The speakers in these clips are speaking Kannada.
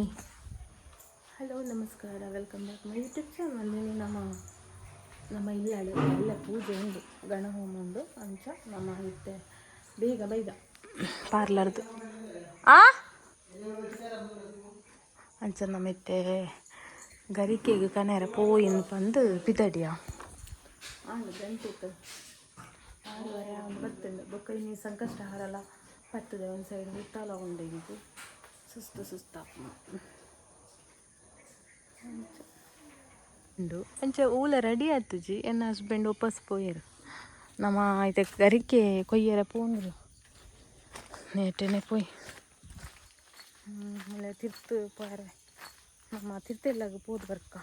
ಹಲೋ ನಮಸ್ಕಾರ, welcome back my YouTube channel. ನಮ್ಮ ಇಲ್ಲಾಡು ಎಲ್ಲ ಪೂಜೆ ಉಂಡು, ಗಣ ಹೋಮ ಉಂಡು ಅಂಚ ನಮ್ಮ ಇತ್ತೆ ಬೇಗ ಬೈದ ಪಾರ್ಲರ್ದು ಅಂಚ ನಮ್ಮ ಇತ್ತೆ ಗರಿಕೆಗೆ ಕನೆರ ಪೋಯಿನ್ ಬಂದು ಪಿದಡಿಯ ಗಂಟೆತ್ತು 6:30 ಬರ್ತಂಡು ಬೊಕ್ಕ ಇನ್ನು ಸಂಕಷ್ಟ ಹಾರಲ್ಲ ಪತ್ತದ ಒಂದು ಸೈಡ್ ಹುತ್ತಾಲ ಉಂಡು. ಇದು ಸುಸ್ತು ಉಂಡು ಅಂಚ ಊಲ ರೆಡಿ ಆತುಜಿ. ಎನ್ನ ಹಸ್ಬೆಂಡ್ ವಾಪಸ್ ಪೋಯರು. ನಮ್ಮ ಐತೆ ಗರಿಕೆ ಕೊಯ್ಯರ ಪೋಂದ್ರು ನೇಟನೆ ಪೋಯ್ ಆಮೇಲೆ ತಿರ್ತು ಪಾರೆ ನಮ್ಮ ತಿರ್ತೆಲ್ಲಾಗ ಪೋದು ಬರ್ಕ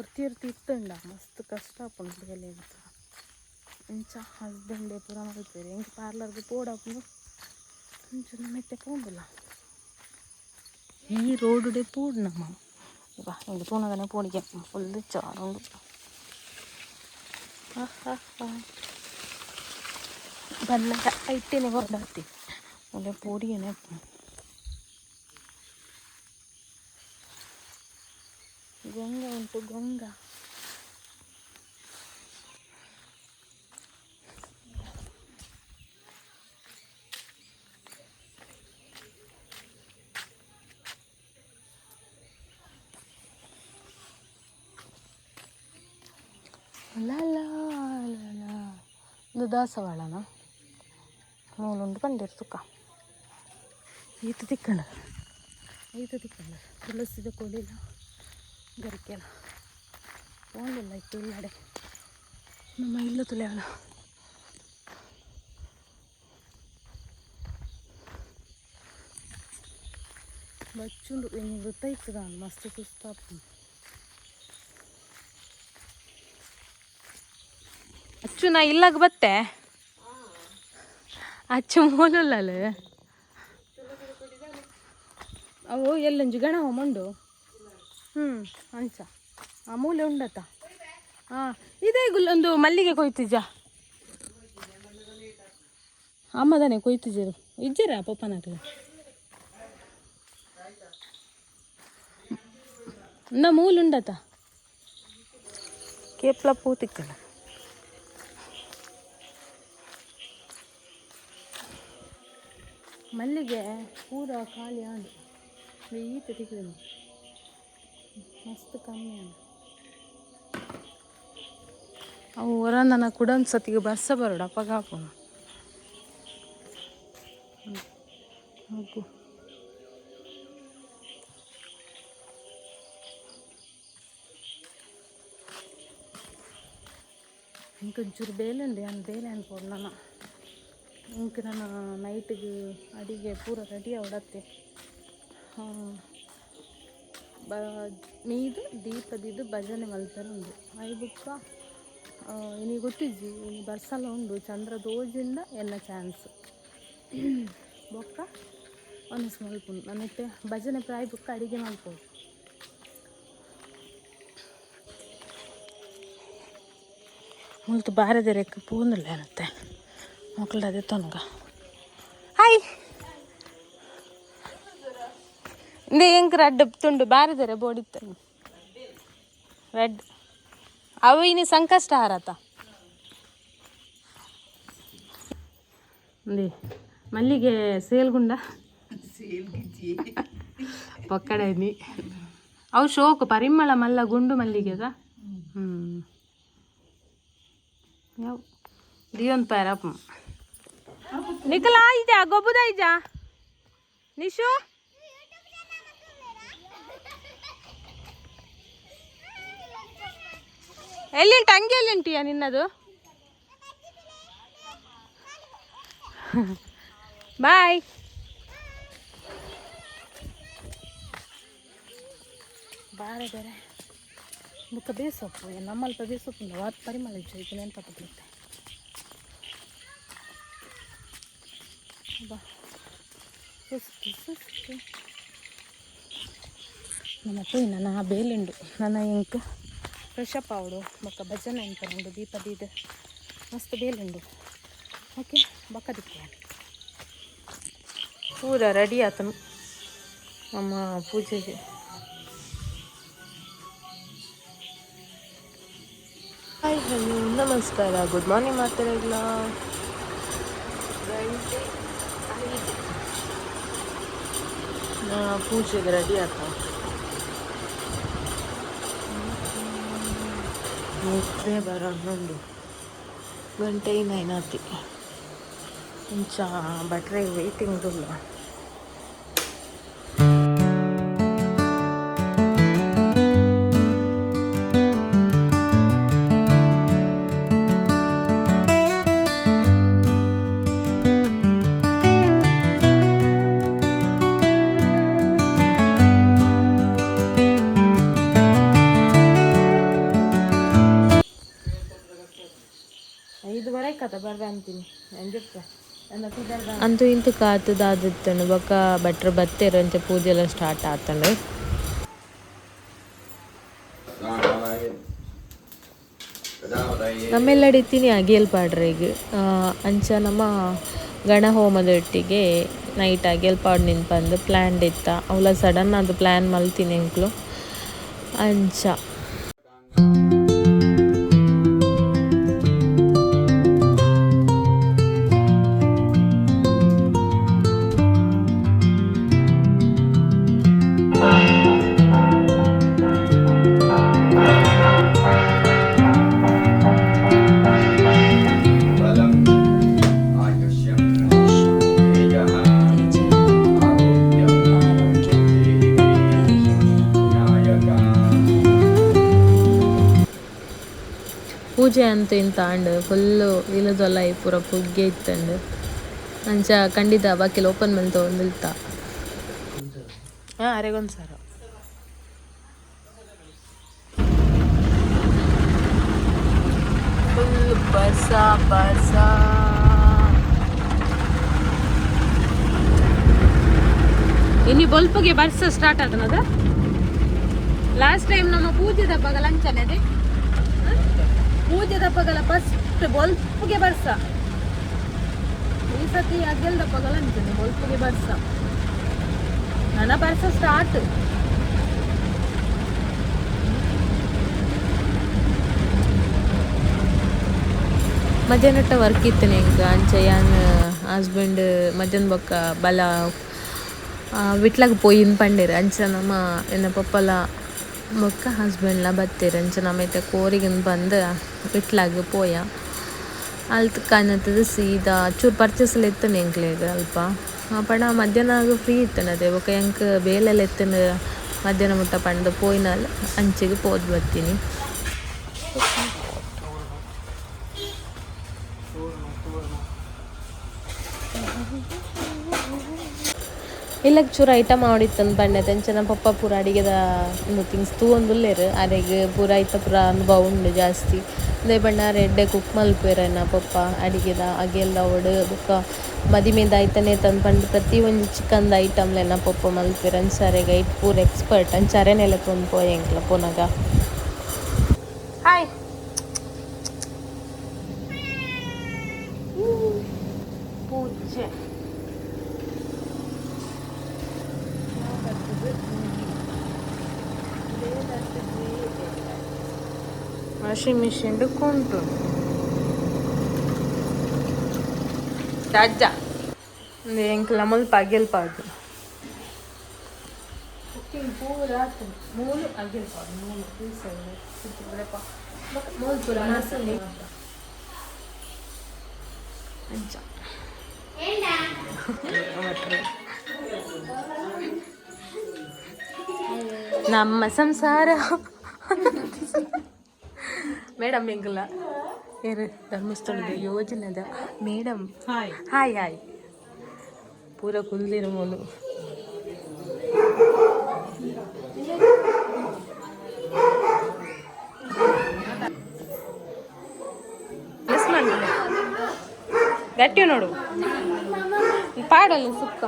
ಒರ್ತಿ ಇತ್ತಂಡ ಮಸ್ತ್ ಕಷ್ಟ ಆಪುಂಡು ಎಲೆ ಅಂತ ಅಂಚ ಹಸ್ಬೆಂಡೇ ಪೂರ ಮಲ್ಪೇರು ಹೆಂಗೆ ಪಾರ್ಲರ್ಗೆ ಪೋಡಾಪುಂಡು ಅಂಚ ನಮ್ಮತ್ತೆ ಪೋಂಡುಲ್ಲ. ಈ ರೋಡುಡೆ ಪೋಡು ನಮ್ಮ ಬಾ ಹಿಂಗೆ ತೂನಗನೆ ಪೋಡಿಗೆ ಫುಲ್ ಚಾರುಂಡು. ಬಂದಾಗ ಐಟೇನೆ ಹೊರಡಾತಿ ಒಳ್ಳೆ ಪೋಡಿಯೇನೆ ಗಂಗ ಉಂಟು ಗಂಗ. ಇದು ದಾಸವಾಳನ ಮೂಲುಂಡು ಪಂಡೇರು ತುಕ್ಕ ಈತ ತಿಕ್ಕಂಡ ತುಳಸಿದ ಕೊಡಿಲ್ಲ ಗರಿಕೆಲ್ಲ ಹೋಗಲಿಲ್ಲ ಇತ್ತು ಇಲ್ಲಡೆ ನಮ್ಮ ಇಲ್ಲ ತುಳಿಯಾಳ ಬಚ್ಚುಂಡು ಇನ್ನು ವೃತ್ತ ಇತ್ತದ ಮಸ್ತ್ ಸುಸ್ತಾಪು. ಅಚ್ಚು ನಾ ಇಲ್ಲಾಗ ಬತ್ತೆ ಅಚ್ಚು ಮೂಲಲ್ಲ ಅವು ಎಲ್ಲಂಜು ಗಣ ಮಂಡು ಅಂಚ ಆ ಮೂಲೆ ಉಂಡತ್ತ ಇದೇ ಒಂದು ಮಲ್ಲಿಗೆ ಕೊಯ್ತಿಜ ಅಮ್ಮದಾನೆ ಕೊಯ್ತಿಜರು ಇಜ್ಜರ ಪಪ್ಪನಾಗ ನಾ ಮೂಲೆ ಉಂಡತ್ತ ಕೇಪ್ಲ ಪೂತಿಕ್ಕಲ್ಲ ಮಲ್ಲಿಗೆ ಪೂರ ಖಾಲಿ ಆಂಡು ಈತ ತಿಕ್ಕಿದ ಮಸ್ತ್ ಕಮ್ಮಿ ಆಂಡು ಅವು ಹೊರಂದನ ಕುಡನ್ ಸತಿಗೆ ಬರ್ಸ ಬರೋಡು ಅಪ್ಪಗಾಪು ಇಂಕೊಂಚೂರು ಬೇಲೆ ಉಂಡು ಬೇಲೆ ಅನ್ಬೋದು ನಾನು ಇಂಕ ನಾನು ನೈಟಿಗೆ ಅಡಿಗೆ ಪೂರ ರೆಡಿ ಅವಡತ್ತೆ ಮೀದು ದೀಪದಿದ್ದು ಭಜನೆ ಮಲ್ಪೆರ ಉಂಡು ಐ ಬುಕ್ಕ ಇನಿ ಗೊತ್ತಿಜ್ಜಿ ಇನಿ ಬರ್ಸಲ್ಲ ಉಂಡು ಚಂದ್ರ ದೋಜಿಂದ ಎನ್ನ ಚಾನ್ಸ್ ಬೊಕ್ಕ ಒನಸ್ ಮಲ್ಪುಂಡು ನನ್ನತ್ತೆ ಭಜನೆ ಪ್ರಾಯ ಬುಕ್ಕ ಅಡಿಗೆ ಮಲ್ಪೋದು. ಮುಲ್ತು ಬಾರದೆ ರೆಕ್ಕ ಪೂಂದಿಲ್ಲ ಏನತ್ತೆ ಮಕ್ಕಳದೇ ತೊನಗ ಹಾಯ್ ಇಂದೇ ಹೆಂಗೆ ರೆಡ್ ತುಂಡು ಬಾರಿದಾರೆ ಬೋಡಿತ್ತ ರೆಡ್ ಅವು ಇನ್ನು ಸಂಕಷ್ಟ ಹಾರತ ಇಂದೇ ಮಲ್ಲಿಗೆ ಸೇಲ್ಗುಂಡ ಪಕ್ಕಡೆ ನೀ ಅವು ಶೋಕು ಪರಿಮಳ ಮಲ್ಲ ಗುಂಡು ಮಲ್ಲಿಗೆದ ಯಾವ ದಿಯೊಂದು ಪ್ಯಾರಪ್ಪ ನಿಖಲ ಇಜಾ ಗೊಬ್ಬುದ ಇಜಾ ನಿಶು ಎಲ್ಲಿಂಟು ಅಂಗಿ ಎಲ್ಲಿಂಟಿಯಾ ನಿನ್ನದು ಬಾಯ್. ಬಾರೆ ಬೇರೆ ಬುಕ್ಕ ಬೇಸೊಪ್ಪು ನಮ್ಮಲ್ಪ ಬೇಸೊಪ್ಪು ಅವತ್ತು ಪರಿಮಳ ಇತ್ತು ನೆನಪಾಗುತ್ತೆ ಬಾ ಸುಸ್ತು ನಮ್ಮ ಪೋಯಿ ನನ್ನ ಬೇಲೆಂಡು ನನ್ನ ಇಂಕ್ ಫ್ರೆಶಪ್ ಆವಡು ಬೊಕ್ಕ ಭಜನೆ ಅನ್ಕೊಂಡು ದೀಪದಿದ್ದು ಮಸ್ತ್ ಬೇಲೆಂಡು ಓಕೆ ಬೊಕ್ಕ ದಿಕ್ಕ ಪೂರ ರೆಡಿ ಆತನು ನಮ್ಮ ಪೂಜೆಗೆ. ಹಾಯ್ ಹಲೋ ನಮಸ್ಕಾರ, ಗುಡ್ ಮಾರ್ನಿಂಗ್ ಮಾತಾಡಲ್ಲ. ಪೂಜೆಗೆ ರೆಡಿ ಆತ. ನಿದ್ದೆ ಬರ 11 ಗಂಟೆ ನೈನಾತಿ ಇಂಚ ಬಟ್ರೆ ವೇಟಿಂಗ್ ಇಲ್ಲ. ಅಂತೂ ಇಂತು ಕಾತದಾದಿತ್ತಂಡು ಬೊಕ್ಕ ಭಟ್ರು ಬತ್ತೇರಂಚ ಪೂಜೆ ಎಲ್ಲ ಸ್ಟಾರ್ಟ್ ಆತಂಡು. ನಮ್ಮೆಲ್ಲಡಿ ತಿನಿ ಅಗಿಯಲ್ ಪಾಡ್ರೆ ಈಗ ಅಂಚ ನಮ್ಮ ಗಣ ಹೋಮದ ಒಟ್ಟಿಗೆ ನೈಟ್ ಅಗಿಯಲ್ ಪಾಡ್ ನಿಂಪಂದು ಪ್ಲ್ಯಾನ್ ಇತ್ತ. ಅವಳ ಸಡನ್ ಅದು ಪ್ಲ್ಯಾನ್ ಮಲ್ತೀನಿ ಎಂಕ್ಲು ಅಂಚ. ಪೂಜೆ ಅಂತ ಇಂತ ಅಂಡ್ ಫುಲ್ಲು ಇಲ್ಲದೊಲ್ಲ ಪೂರ ಪುಗ್ಗೆ ಇತ್ತಂಡು ಅಂಚ ಖಂಡಿತ ಬಾಕಿಲ್ ಓಪನ್ ಮಲ್ತ ಒಂದಿಲ್ತ ಅರೆಗೊಂದು ಸಾರ ಫುಲ್ ಬರ್ಸ ಬರ್ಸ. ಇನ್ನು ಬೊಲ್ಪಗೆ ಬರ್ಸ ಸ್ಟಾರ್ಟ್ ಆತನದ. ಲಾಸ್ಟ್ ಟೈಮ್ ನಮ್ಮ ಪೂಜೆ ದಬ್ಬಗ ಲಂಚನೆ ಅದೇ ಪೂಜೆ ದಪ್ಪಗಲ ಫಸ್ಟ್ ಬೊಲ್ಪುಗೆ ಬರ್ಸ. ಈ ಸತಿ ಅಗೆಲ್ ದಪ್ಪಗಲ ಅಂತಾನೆ ಬೊಲ್ಪುಗೆ ಬರ್ಸ. ನನ್ನ ಬರ್ಸ ಸ್ಟಾರ್ಟ್. ಮಧ್ಯಾಹ್ನಟ್ಟ ವರ್ಕ್ ಇತ್ತು ನಿಂಗೆ ಅಂಚ ಯಾನ್ ಹಸ್ಬೆಂಡ್ ಮಧ್ಯಾಹ್ನ ಬೊಕ್ಕ ಬಲ ವಿಟ್ಲಾಗ ಪೋಯಿನ್ ಪಂಡೇರು ಅಂಚ ನಮ್ಮ ಎನ್ನ ಪಪ್ಪಲ ಬೊಕ್ಕ ಹಸ್ಬೆಂಡ್ಲ ಬತ್ತೇರು ಅಂಚ ನಮ್ಮೈತೆ ಕೋರಿಗಿನ ಬಂದು ವಿಟ್ಲಾಗ ಪೋಯ ಅಲ್ತ ಕಾಣತ್ತದ ಸೀದಾ ಚೂರು ಪರ್ಚೇಸಲ್ಲಿ ಎತ್ತನೆ ಎಂಕ್ಲೇಗ ಅಲ್ಪ ಪಂಡ ಮಧ್ಯಾಹ್ನ ಫ್ರೀ ಇತ್ತನ ಅದೇ ಬೊಕ್ಕ ಎಂಕ್ ಬೇಲೆಲ್ಲ ಎತ್ತನ ಮಧ್ಯಾಹ್ನ ಮುಟ್ಟ ಪಂಡ ಪೋಯಿನಲ್ಲಿ ಅಂಚೆಗೆ ಪೋದ್ ಬರ್ತೀನಿ. ಇಲ್ಲಕ್ಕೆ ಚೂರು ಐಟಮ್ ಆಡಿತ್ತಂದು ಪಂಡೆ ತೆಂಚನ ಪಪ್ಪ ಪೂರ ಅಡಿಗೆದ ಒಂದು ಥಿಂಗ್ಸ್ ತೂವೊಂದುಲ್ಲೇರು ಅರೆಗೆ ಪೂರ ಐತ ಪೂರ ಅನುಭವ ಉಂಡು ಜಾಸ್ತಿ. ಅದೇ ಬಣ್ಣ ರೆಡ್ಡೆ ಕುಕ್ ಮಲ್ಪೇರನ್ನ ಪಪ್ಪ ಅಡಿಗೆದ ಅಗೆಲ್ಲ ಒಡು ಬುಕ್ಕ ಮದಿಮೆದ ಐತನೇ ತಂದು ಪಂಡು ಪ್ರತಿ ಒಂದು ಚಿಕನ್ದ ಐಟಮ್ಲೆನ್ನ ಪಪ್ಪ ಮಲ್ಪೇರ ಅನ್ಸಾರೆಗೆ ಐಟ್ ಪೂರ ಎಕ್ಸ್ಪರ್ಟ್ ಅಂಚಾರೆನೆಲ್ಲ ತೊಂದು ಪೋಯ ಎಂಕ್ಲ ಪೋನಾಗ. ಹಾಯ್ ಪೂಜೆ ವಾಷಿಂಗ್ ಮಿಷಿನ್ ಕೊಂಟು ಅಜ್ಜ ಎಂಕ್ಲ ಮುಲ್ಪ ಅಗೆಲ್ಪಾಡು ಕುಕ್ಕಿಂಗ್ ಪೂರ ಮೂಲು ಅಗೆಲ್ಪಾಡು ಮೂಲು ಮೂಲು ಪೂರ ಮಸಾಲೆ ಅಜ್ಜ ನಮ್ಮ ಸಂಸಾರ ಮೇಡಮ್ ಎಂಗಲ್ಲ ಏರು ಧರ್ಮಸ್ಥಳದ ಯೋಜನೆದ ಮೇಡಮ್ ಹಾಯ್ ಹಾಯ್ ಹಾಯ್ ಪೂರ ಕುಲ್ದಿರ ಮೂಲು ಮಿಸ್ ಮಾಡಿ ಗಟ್ಟಿ ನೋಡು ಪಾಡಲ್ಲ ಸುಕ್ಕ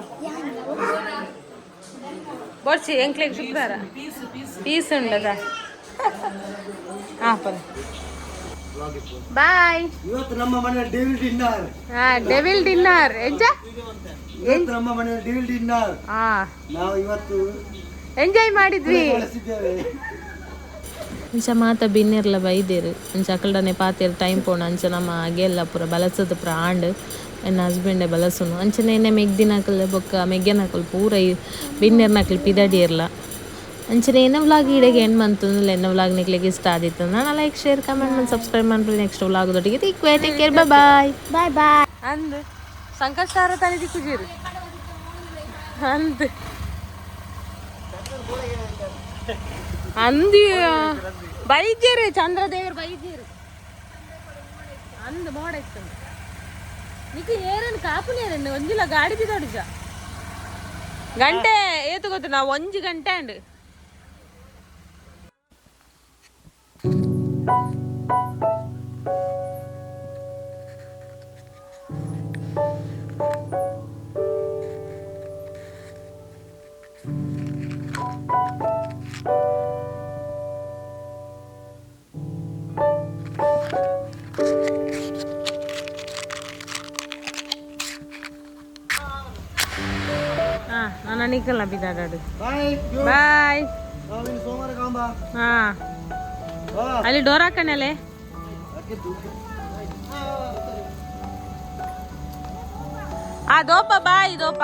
ಬರ್ಚಿ ಎಂಕ್ಲೆಗ್ ಶುಕ್ರವಾರ ಪೀಸ್ ಉಂಡದ ಹಾಂ ಬಾಯ್. ಇವತ್ತು ನಮ್ಮ ಮನೆ ಡೆವಿಲ್ ಡಿನ್ನರ್. ಡೆವಿಲ್ ಡಿನ್ನರ್ ಎಜ್ಜ ಇವತ್ತು ನಮ್ಮ ಮನೆಯಲ್ಲಿ ಡಿವಿಲ್ ಡಿನ್ನರ್. ನಾವು ಇವತ್ತು ಎಂಜಾಯ್ ಮಾಡಿದ್ವಿ. ಬಳಸಿದ್ದೇವೆ. ಅಂಚ ಮಾತ ಬಿನ್ನೆರ್ಲ ಬೈದೇರು ಅಂಚ ಅಕಲ್ಡನೆ ಪಾತೆರ್ ಟೈಮ್ ಪೋಣ ಅಂಚ ನಮ್ಮ ಗೆಲ್ಲ ಪೂರ ಬಲಸದ ಪೂರ ಆಂಡ್ ಎನ್ನ ಹಸ್ಬೆಂಡೆ ಬಲಸುನು ಅಂಚನೆ ಎಣ್ಣೆ ಮೆಗ್ದಿನಕಲ್ ಬೊಕ್ಕ ಮೆಗ್ಗೆನಕಲ್ ಪೂರ ಬಿನ್ನೆರ್ನಕಲ್ ಪಿದಡಿಯರ್ಲ ಅಂಚನೆ ಎನ್ನ ವ್ಲಾಗ್ ಈಡೆಗೆ ಎಂಡ್ ಮಂತಂದ್ರೆ ಎನ್ನ ವ್ಲಾಗ್ ನಿಕ್ಲಿಗೆ ಇಷ್ಟ ಆದಿತ್ತು. ನಾನು ಲೈಕ್ ಶೇರ್ ಕಮೆಂಟ್ ಮಾಡಿ ಸಬ್ಸ್ಕ್ರೈಬ್ ಮಾಡ್ರಿ. ನೆಕ್ಸ್ಟ್ ವ್ಲಾಗ್ ದೊಟ್ಟಿಗೆ take care bye bye bye ಅಂದ್ ಸಂಕಷ್ಟಾರ ತಾನೇ ದಿಕ್ಕುಜೀರು ಅಂದ್ ಅಂದಿ ಬೈದ್ಯರು ಚಂದ್ರದೇವರು ಬೈದ್ಯರು ಅಂದ್ ಮೋಡ ಇತ್ತು ನಿಕ್ಕೆ ಏರನ್ನು ಕಾಪುನೇರನ್ನು ಒಂಜಿಲ್ಲ ಗಾಡಿ ಬಿದೋಡಿಜ ಗಂಟೆ ಏತು ಗೊತ್ತು ನಾವು 1 ಗಂಟೆ ಅಂಡ್ ನಾನು ನಿಕ್ಕಲ್ಲ ಬಿದ್ದಾಡು ಬಾಯ್. ಸೋಮವಾರ ಕಾಂಬ ಹಾ ಅಲ್ಲಿ ಡೋರ್ ಹಾಕಣಲೆ ಆ ದೋಪ ಬಾಯ್ ದೋಪ